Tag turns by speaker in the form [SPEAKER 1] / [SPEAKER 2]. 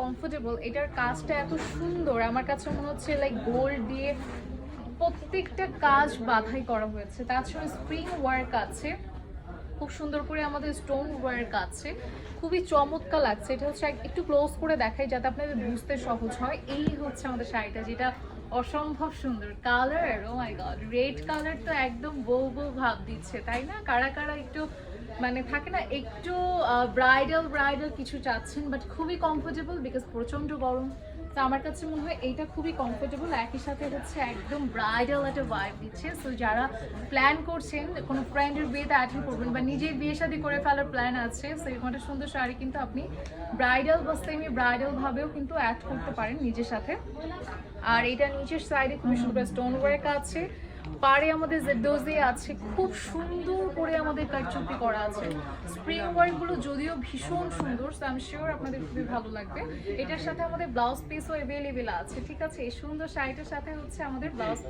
[SPEAKER 1] Comfortable, এটার কাজটা এত সুন্দর, আমার কাছে মনে হচ্ছে লাইক গোল্ড দিয়ে প্রত্যেকটা কাজ বাধাই করা হয়েছে। তাছাড়া স্প্রিং ওয়ার্ক আছে, খুব সুন্দর করে আমাদের স্টোন ওয়ার্ক আছে, খুবই চমৎকার লাগছে। এটা হচ্ছে একটু ক্লোজ করে দেখাই যাতে আপনাদের বুঝতে সহজ হয়। এই হচ্ছে আমাদের শাড়িটা, যেটা অসম্ভব সুন্দর কালার। ও মাই গড, রেড কালার তো একদম বউ বউ ভাব দিচ্ছে, তাই না? কারা কারা একটু মানে থাকে না একটু ব্রাইডাল ব্রাইডাল কিছু চাচ্ছেন, বাট খুবই কমফোর্টেবল বিকজ প্রচণ্ড গরম। তো আমার কাছে মনে হয় এইটা খুবই কমফোর্টেবল, একই সাথে হচ্ছে একদম ব্রাইডাল একটা ভাইব দিচ্ছে। সো যারা প্ল্যান করছেন কোনো ফ্রেন্ডের বিয়েতে অ্যাটেন্ড করবেন বা নিজের বিয়ে শাদী করে ফেলার প্ল্যান আছে, সো এরকম একটা সুন্দর শাড়ি কিন্তু আপনি ব্রাইডাল বা সেমি ব্রাইডাল ভাবেও কিন্তু অ্যাড করতে পারেন নিজের সাথে। আর এটা নিচের সাইডে খুবই সুন্দর স্টোন ওয়ার্ক আছে, পারে আমাদের জেডোজে আছে, খুব সুন্দর করে আমাদের কারচুপি করা আছে। স্প্রিং ওয়ার্কগুলো যদিও ভীষণ সুন্দর, সো আমি শিওর আপনাদের খুবই ভালো লাগবে। এটার সাথে আমাদের ব্লাউজ পিসও অ্যাভেলেবেল আছে, ঠিক আছে? এই সুন্দর শাড়িটার সাথে হচ্ছে আমাদের ব্লাউজ পিস